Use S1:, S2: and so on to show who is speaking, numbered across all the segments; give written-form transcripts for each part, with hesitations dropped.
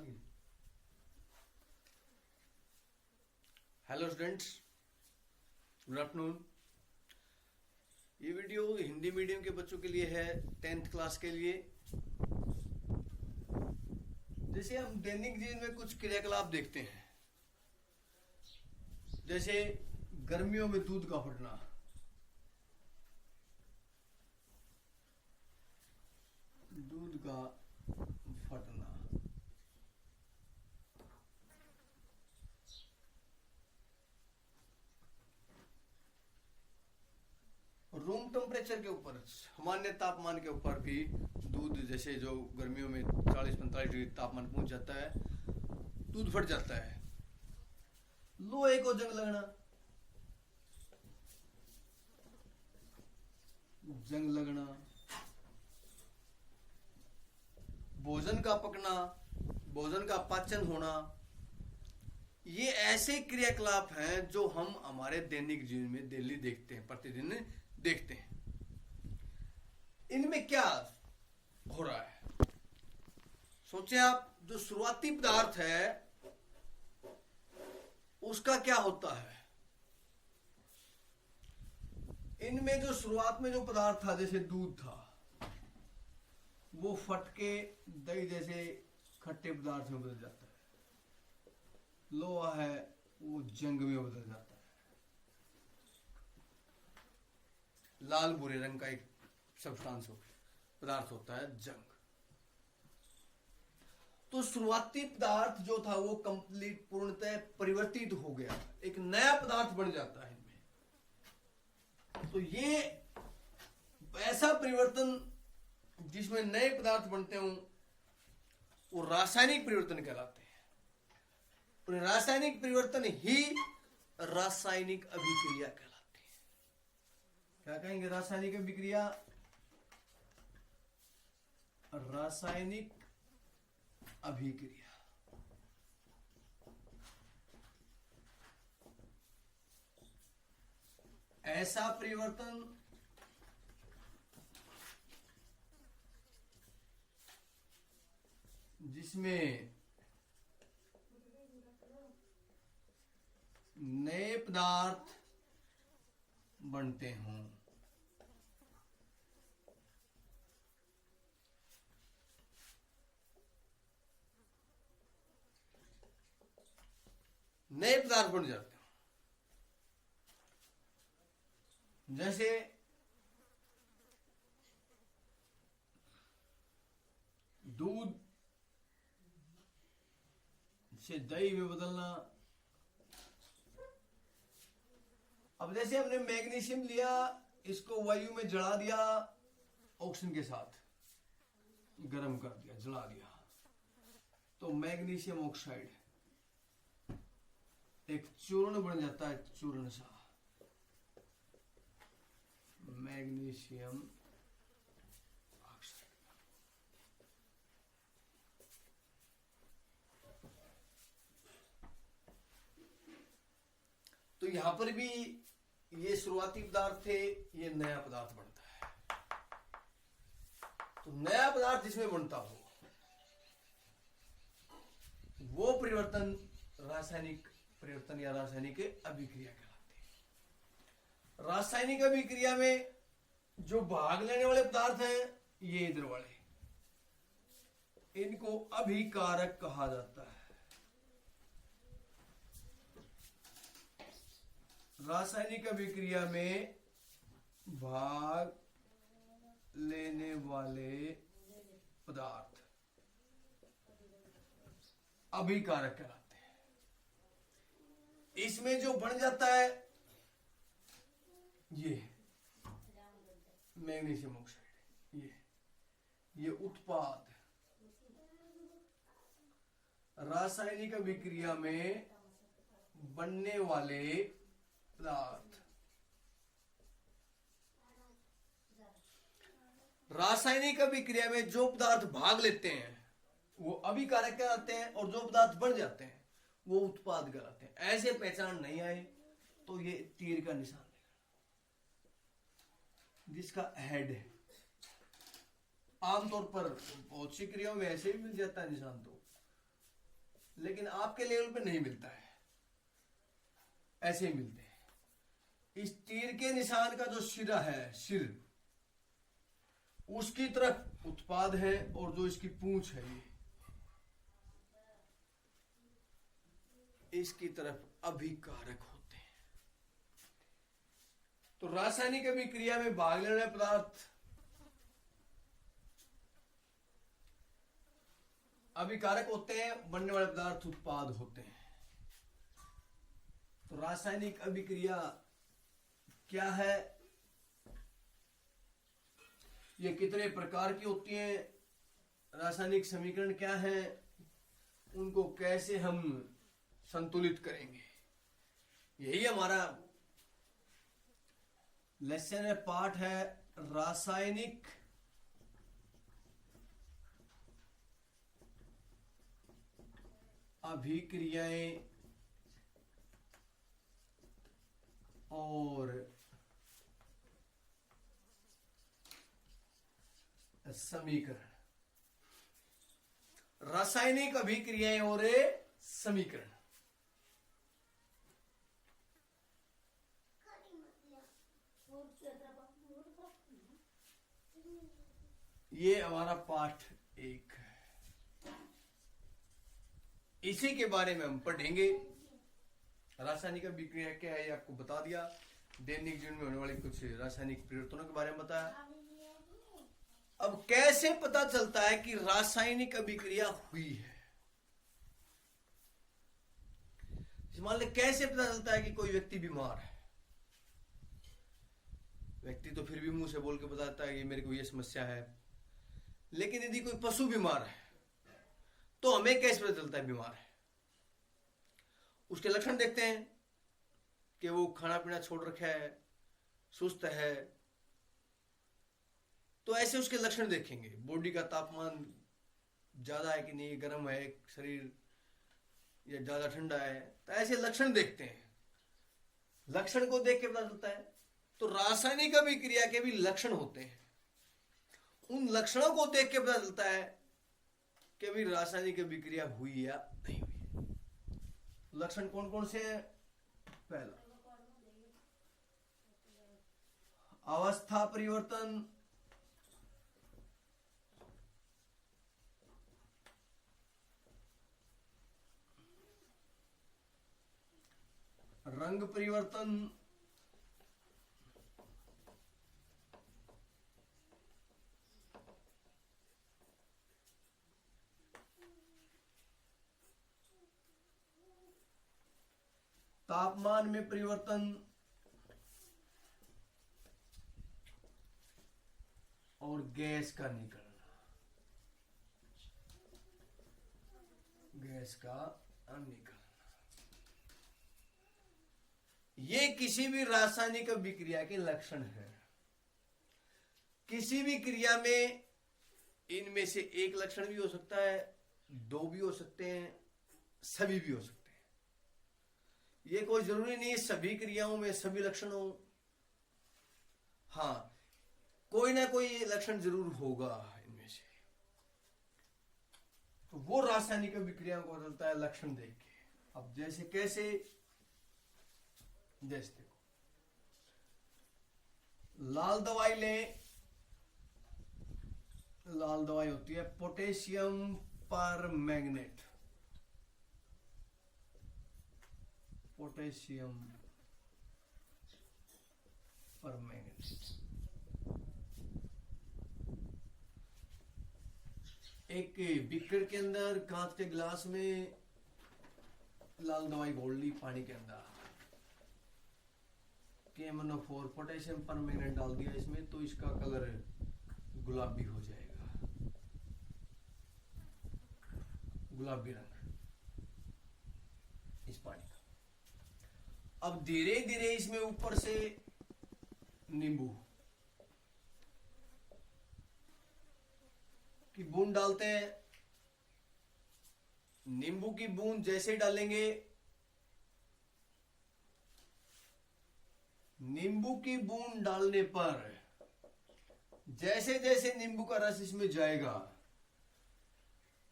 S1: डालिए। Hello students, good afternoon. ये video Hindi medium के बच्चों के लिए है, 10th क्लास के लिए। जैसे हम दैनिक जीवन में कुछ क्रियाकलाप देखते हैं, जैसे गर्मियों में दूध का फटना, दूध का फटना, रूम टेम्परेचर के ऊपर, सामान्य तापमान के ऊपर भी दूध, जैसे जो गर्मियों में 40-45 डिग्री तापमान पहुंच जाता है, दूध फट जाता है। लोहे को जंग लगना, जंग लगना, भोजन का पकना, भोजन का पाचन होना, ये ऐसे क्रियाकलाप हैं जो हम हमारे दैनिक जीवन में डेली देखते हैं, प्रतिदिन देखते हैं। इनमें क्या हो रहा है? सोचे आप, जो शुरुआती पदार्थ है उसका क्या होता है? इनमें जो शुरुआत में जो पदार्थ था, जैसे दूध था, वो फट के दही जैसे खट्टे पदार्थ में बदल जाता है। लोहा है वो जंग में बदल जाता है। लाल भूरे रंग का एक सब्सटेंस पदार्थ होता है जंग। तो शुरुआती पदार्थ जो था वो कंप्लीट, पूर्णतः परिवर्तित हो गया, एक नया पदार्थ बन जाता है इनमें। तो ये ऐसा परिवर्तन जिसमें नए पदार्थ बनते हो, वो रासायनिक परिवर्तन कहलाते हैं। और रासायनिक परिवर्तन ही रासायनिक अभिक्रिया कहलाती है। क्या कहेंगे? रासायनिक अभिक्रिया, रासायनिक अभिक्रिया। ऐसा परिवर्तन जिसमें नए पदार्थ बनते हों। नए पदार्थ बन जाते हो, जैसे दूध से दही में बदलना। अब जैसे हमने मैग्नीशियम लिया, इसको वायु में जला दिया, ऑक्सीजन के साथ गर्म कर दिया, जला दिया, तो मैग्नीशियम ऑक्साइड एक चूर्ण बन जाता है, चूर्ण सा, मैग्नीशियम ऑक्साइड। तो यहां पर भी ये शुरुआती पदार्थ थे, ये नया पदार्थ बनता है। तो नया पदार्थ जिसमें बनता हो वो परिवर्तन रासायनिक परिवर्तन या रासायनिक अभिक्रिया कहलाते हैं। रासायनिक अभिक्रिया में जो भाग लेने वाले पदार्थ हैं, ये इधर वाले, इनको अभिकारक कहा जाता है। रासायनिक अभिक्रिया में भाग लेने वाले पदार्थ अभिकारक कहलाते हैं। इसमें जो बन जाता है ये मैग्नीशियम ऑक्साइड, ये उत्पाद रासायनिक अभिक्रिया में बनने वाले पदार्थ। रासायनिक अभिक्रिया में जो पदार्थ भाग लेते हैं वो अभिकारक कहलाते हैं, और जो पदार्थ बन जाते हैं वो उत्पाद कहलाते हैं। ऐसे पहचान नहीं आए तो ये तीर का निशान लेगा, जिसका हेड है। आमतौर पर बहुत सी क्रियाओं में ऐसे भी मिल जाता है निशान, तो लेकिन आपके लेवल पे नहीं मिलता है, ऐसे ही मिलते हैं। इस तीर के निशान का जो सिरा है, सिर, उसकी तरफ उत्पाद है, और जो इसकी पूंछ है ये, इसकी तरफ अभिकारक होते हैं। तो रासायनिक अभिक्रिया में भाग लेने वाले पदार्थ अभिकारक होते हैं, बनने वाले पदार्थ उत्पाद होते हैं। तो रासायनिक अभिक्रिया क्या है, ये कितने प्रकार की होती हैं, रासायनिक समीकरण क्या है, उनको कैसे हम संतुलित करेंगे, यही हमारा लेसन है, पाठ है, रासायनिक अभिक्रियाएं और समीकरण। रासायनिक अभिक्रियाएं और समीकरण, ये हमारा पाठ 1 है। इसी के बारे में हम पढ़ेंगे। रासायनिक अभिक्रिया क्या है ये आपको बता दिया, दैनिक जीवन में होने वाले कुछ रासायनिक परिवर्तनों के बारे में बताया। अब कैसे पता चलता है कि रासायनिक अभिक्रिया हुई है, मान ले कैसे पता चलता है कि कोई व्यक्ति बीमार है। व्यक्ति तो फिर भी मुंह से बोल के बताता है कि मेरे को ये समस्या है, लेकिन यदि कोई पशु बीमार है तो हमें कैसे पता चलता है बीमार है। उसके लक्षण देखते हैं कि वो खाना पीना छोड़ रखा है, सुस्त है, तो ऐसे उसके लक्षण देखेंगे। बॉडी का तापमान ज्यादा है कि नहीं, गर्म है शरीर या ज्यादा ठंडा है, तो ऐसे लक्षण देखते हैं। लक्षण को देख के पता चलता है। तो रासायनिक अभिक्रिया के भी लक्षण होते हैं, उन लक्षणों को देख के पता चलता है कि भी रासायनिक अभिक्रिया हुई या नहीं हुई। लक्षण कौन कौन से हैं? पहला, अवस्था परिवर्तन, रंग परिवर्तन, तापमान में परिवर्तन और गैस का निकलना, गैस का निकलना, ये किसी भी रासायनिक अभिक्रिया के लक्षण हैं। किसी भी क्रिया में इनमें से एक लक्षण भी हो सकता है, दो भी हो सकते हैं, सभी भी हो सकते हैं। ये कोई जरूरी नहीं सभी क्रियाओं में सभी लक्षण हो। हाँ, कोई ना कोई लक्षण जरूर होगा इनमें से। तो वो रासायनिक अभिक्रिया को बदलता है लक्षण देख के। अब जैसे कैसे, जैसे देखो, लाल दवाई लें, लाल दवाई होती है पोटेशियम परमैंगनेट, पोटेशियम परमैंगनेट। एक बीकर के अंदर कांच के गिलास में लाल दवाई घोल ली पानी के अंदर, KMnO4 पोटेशियम परमैंगनेट डाल दिया इसमें, तो इसका कलर गुलाबी हो जाएगा, गुलाबी रंग इस पानी का। अब धीरे धीरे इसमें ऊपर से नींबू की बूंद डालते हैं। नींबू की बूंद जैसे डालेंगे, नींबू की बूंद डालने पर जैसे जैसे नींबू का रस इसमें जाएगा,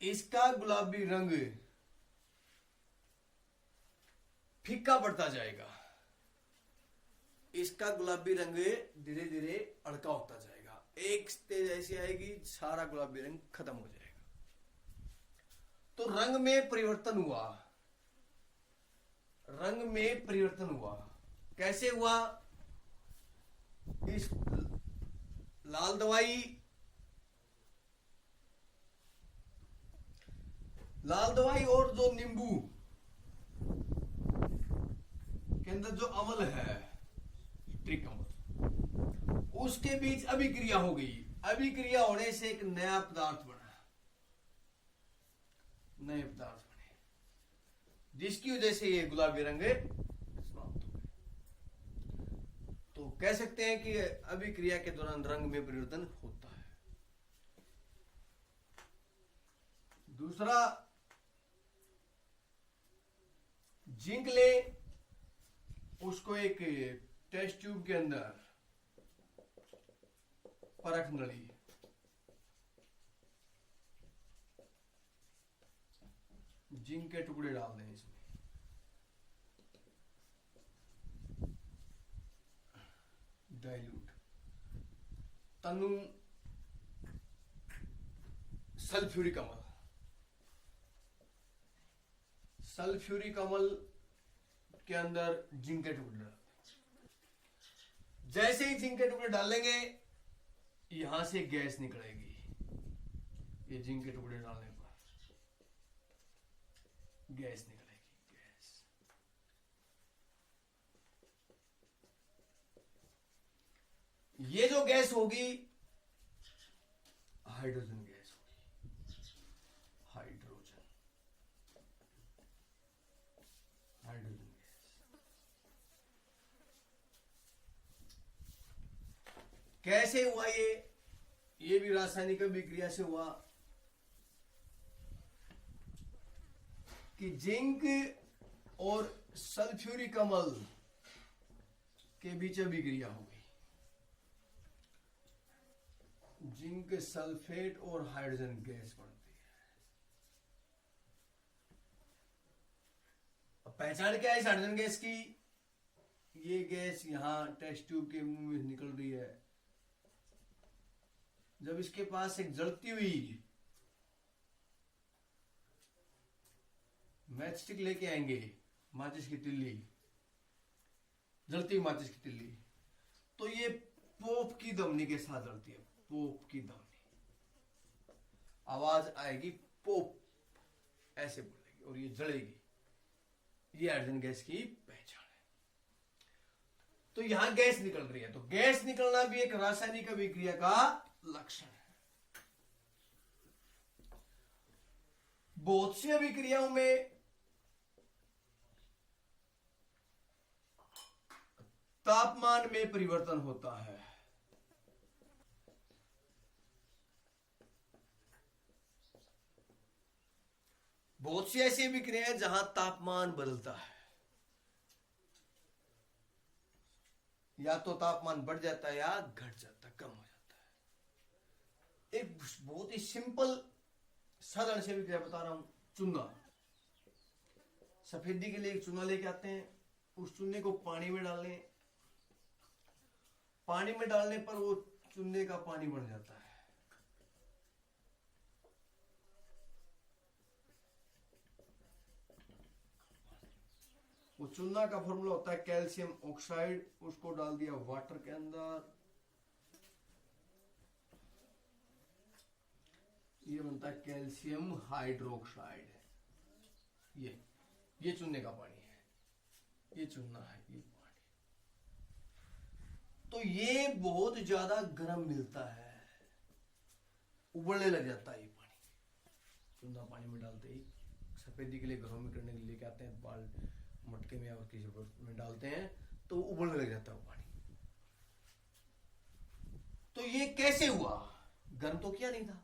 S1: इसका गुलाबी रंग फीका पड़ता जाएगा, इसका गुलाबी रंग धीरे धीरे अड़का होता जाएगा। एक स्टेज ऐसी आएगी सारा गुलाबी रंग खत्म हो जाएगा। तो रंग में परिवर्तन हुआ, रंग में परिवर्तन हुआ। कैसे हुआ? इस लाल दवाई, लाल दवाई और जो नींबू के अंदर जो अम्ल है, सिट्रिक अम्ल, उसके बीच अभिक्रिया हो गई। अभिक्रिया होने से एक नया पदार्थ बना, नए पदार्थ बने, जिसकी वजह से ये गुलाबी रंग समाप्त हो गए। तो कह सकते हैं कि अभिक्रिया के दौरान रंग में परिवर्तन होता है। दूसरा, जिंक ले, उसको एक टेस्ट ट्यूब के अंदर परख नली, जिंक के टुकड़े डाल दें इसमें, डाइल्यूट, तनु सल्फ्यूरिक अम्ल, सल्फ्यूरिक अम्ल के अंदर जिंक के टुकड़े डाल दें। जैसे ही जिंक के टुकड़े डालेंगे यहां से गैस निकलेगी, ये जिंक के टुकड़े डालने पर गैस निकलेगी, गैस। ये जो गैस होगी हाइड्रोजन गैस होगी, हाइड्रोजन, हाइड्रोजन गैस। कैसे हुआ ये भी रासायनिक अभिक्रिया से हुआ कि जिंक और सल्फ्यूरिक अम्ल के बीच अभिक्रिया हो गई, जिंक सल्फेट और हाइड्रोजन गैस बनती है। अब पहचान क्या है इस हाइड्रोजन गैस की? ये गैस यहां टेस्ट ट्यूब के मुंह में निकल रही है। जब इसके पास एक जलती हुई मैच स्टिक लेके आएंगे, माचिस की तिल्ली, जलती हुई माचिस की तिल्ली, तो ये पोप की धमनी के साथ जलती है, पोप की धमनी, आवाज आएगी पोप, ऐसे बोलेगी और ये जलेगी। ये हाइड्रोजन गैस की पहचान है। तो यहां गैस निकल रही है, तो गैस निकलना भी एक रासायनिक अभिक्रिया का लक्षण है। बहुत सी अभिक्रियाओं में तापमान में परिवर्तन होता है। बहुत सी ऐसी अभिक्रियाएं जहां तापमान बदलता है, या तो तापमान बढ़ जाता है या घट जाता है, कम हो जाता है। एक बहुत ही सिंपल साधारण से अभिक्रिया बता रहा हूं, चूना। सफेदी के लिए एक चूना लेके आते हैं, उस चूने को पानी में डाल लें, पानी में डालने पर वो चूने का पानी बन जाता है। वो चूना का फॉर्मूला होता है कैल्शियम ऑक्साइड, उसको डाल दिया वाटर के अंदर, ये बनता है कैल्शियम हाइड्रोक्साइड। ये चूने का पानी है, ये चूना है, ये पानी। तो ये बहुत ज्यादा गर्म मिलता है, उबलने लग जाता है ये पानी। चूना पानी में डालते ही सफेदी के लिए घरों में करने के लिए लेके आते हैं, बाल मटके में और किसी बर्तन में डालते हैं तो उबलने लग जाता है वो पानी। तो ये कैसे हुआ? गर्म तो किया नहीं था,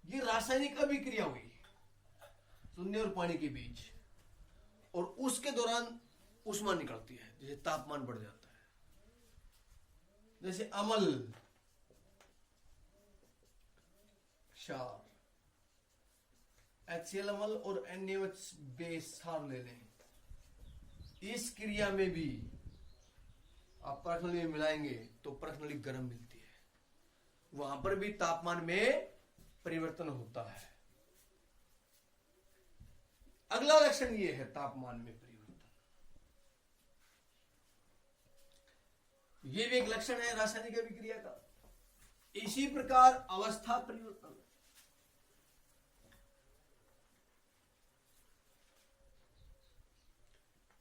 S1: ये रासायनिक अभिक्रिया हुई चूने और पानी के बीच, और उसके दौरान ऊष्मा निकलती है, जैसे तापमान बढ़ जाता है। जैसे अम्ल, क्षार, HCl अम्ल और NaOH बेस क्षार ले लें, इस क्रिया में भी आप पर्सनली में मिलाएंगे तो पर्सनली गर्म मिलती है, वहां पर भी तापमान में परिवर्तन होता है। अगला लक्षण ये है तापमान में परिवर्तन, ये भी एक लक्षण है रासायनिक अभिक्रिया का। इसी प्रकार अवस्था परिवर्तन,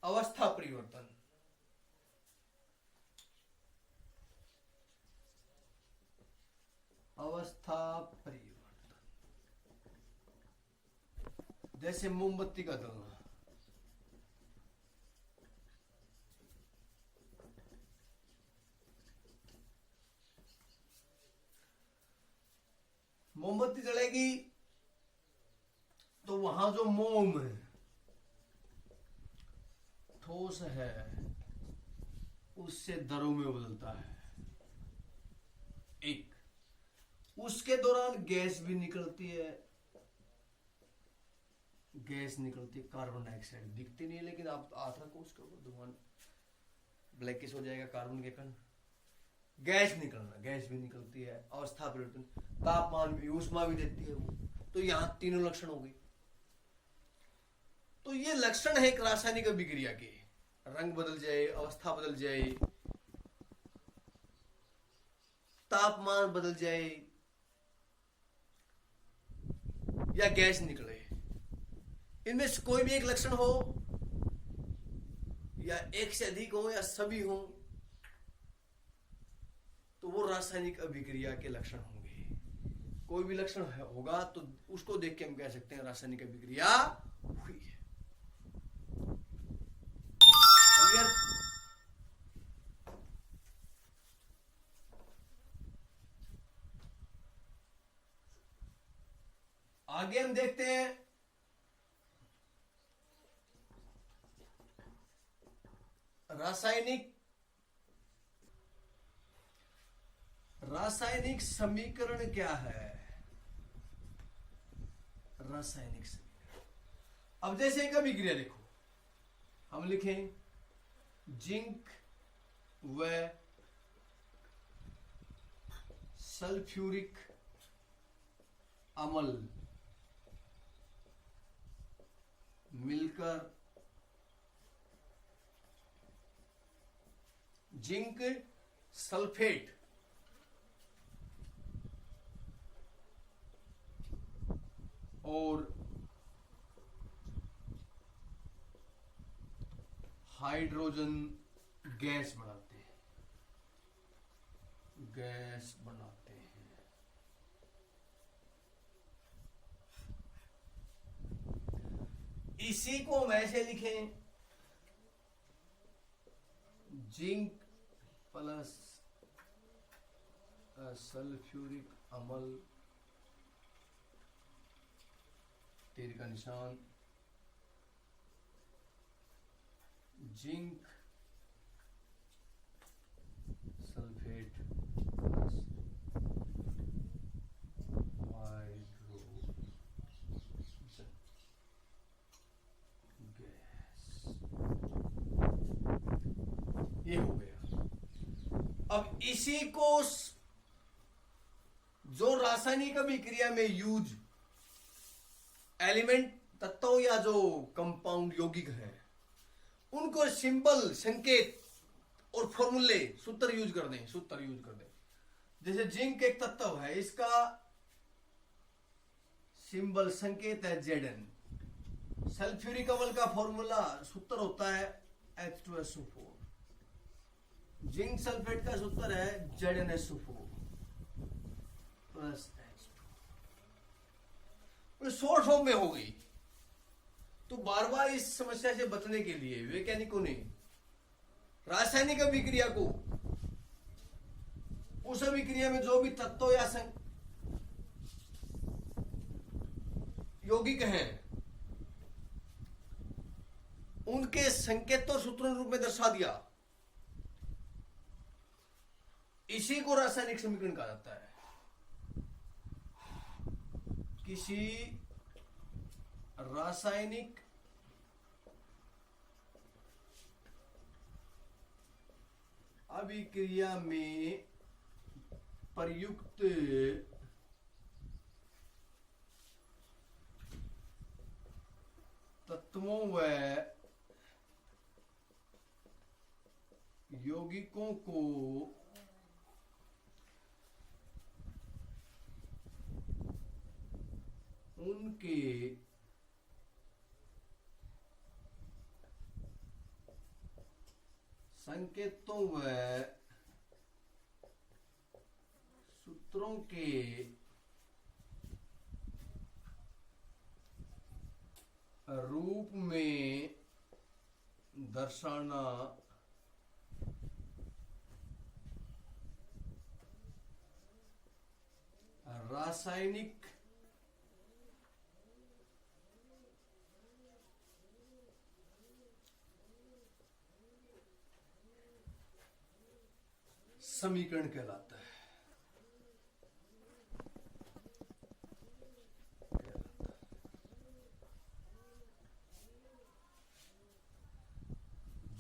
S1: अवस्था परिवर्तन, अवस्था परिवर्तन, जैसे मोमबत्ती का जलना, मोमबत्ती जलेगी तो वहां जो मोम है, ठोस है, उससे द्रव में बदलता है। एक उसके दौरान गैस भी निकलती है, गैस निकलती है कार्बन डाइऑक्साइड, दिखती नहीं है लेकिन आप आधा को उसका धुआं ब्लैकिश हो जाएगा, कार्बन के कण, गैस निकलना, गैस भी निकलती है। अवस्था परिवर्तन, तापमान भी, ऊष्मा भी देती है वो। तो यहां तीनों लक्षण हो गए। तो ये लक्षण है एक रासायनिक अभिक्रिया के, रंग बदल जाए, अवस्था बदल जाए, तापमान बदल जाए या गैस निकले, इनमें से कोई भी एक लक्षण हो या एक से अधिक हो या सभी हो तो वो रासायनिक अभिक्रिया के लक्षण होंगे। कोई भी लक्षण होगा तो उसको देख के हम कह सकते हैं रासायनिक अभिक्रिया हुई है। क्लियर? आगे हम देखते हैं रासायनिक समीकरण क्या है। रासायनिक समीकरण, अब जैसे एक अभिक्रिया देखो, हम लिखें जिंक व सल्फ्यूरिक अम्ल मिलकर जिंक सल्फेट और हाइड्रोजन गैस बनाते हैं, गैस बनाते हैं। इसी को हम ऐसे लिखें जिंक प्लस सल्फ्यूरिक अम्ल, तीर का निशान, zinc sulphate plus hydrogen gas, ये हो गया। अब इसी को जो रासायनिक अभिक्रिया में यूज एलिमेंट तत्व या जो कंपाउंड यौगिक है उनको सिंबल, संकेत और फॉर्मूले, सूत्र यूज कर दें, सूत्र यूज कर दें। जैसे जिंक एक तत्व है, इसका सिंबल, संकेत है Zn। सल्फ्यूरिक अम्ल का फॉर्मूला, सूत्र होता है H2SO4। जिंक सल्फेट का सूत्र है ZnSO4 plus H2। Short form में हो गई। तो बार बार इस समस्या से बचने के लिए वैज्ञानिकों ने रासायनिक अभिक्रिया को, उस अभिक्रिया में जो भी तत्व या यौगिक हैं उनके संकेत और सूत्रों रूप में दर्शा दिया। इसी को रासायनिक समीकरण कहा जाता है। किसी रासायनिक अभिक्रिया में प्रयुक्त तत्वों व यौगिकों को उनके संकेतों व सूत्रों के रूप में दर्शाना रासायनिक समीकरण कहलाता है।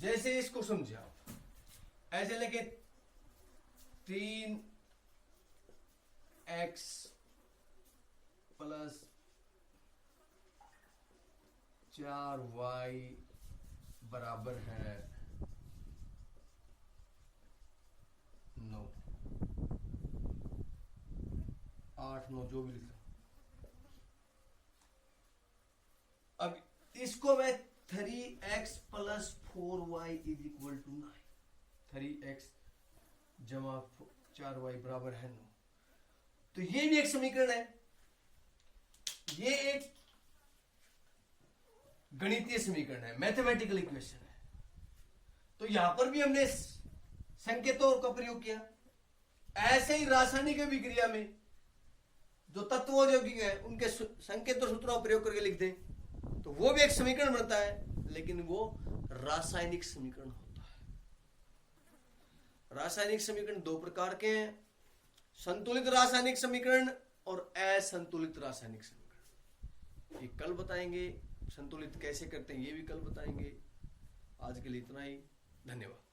S1: जैसे इसको समझे आप, ऐसे लेके 3x प्लस 4y बराबर है 9, 8, 9 जो भी लिख लो। अब इसको मैं 3x plus 4y is equal to 9, 3x जमा 4y बराबर है 9। तो ये भी एक समीकरण है, ये एक गणितीय समीकरण है, मैथमेटिकल इक्वेशन है। तो यहां पर भी हमने संकेतों का प्रयोग किया। ऐसे ही रासायनिक अभिक्रिया में जो तत्वों जो भी है उनके संकेतों सूत्रों का प्रयोग करके लिख दें तो वो भी एक समीकरण बनता है, लेकिन वो रासायनिक समीकरण होता है। रासायनिक समीकरण दो प्रकार के हैं, संतुलित रासायनिक समीकरण और असंतुलित रासायनिक समीकरण। ये कल बताएंगे, संतुलित कैसे करते हैं ये भी कल बताएंगे। आज के लिए इतना ही, धन्यवाद।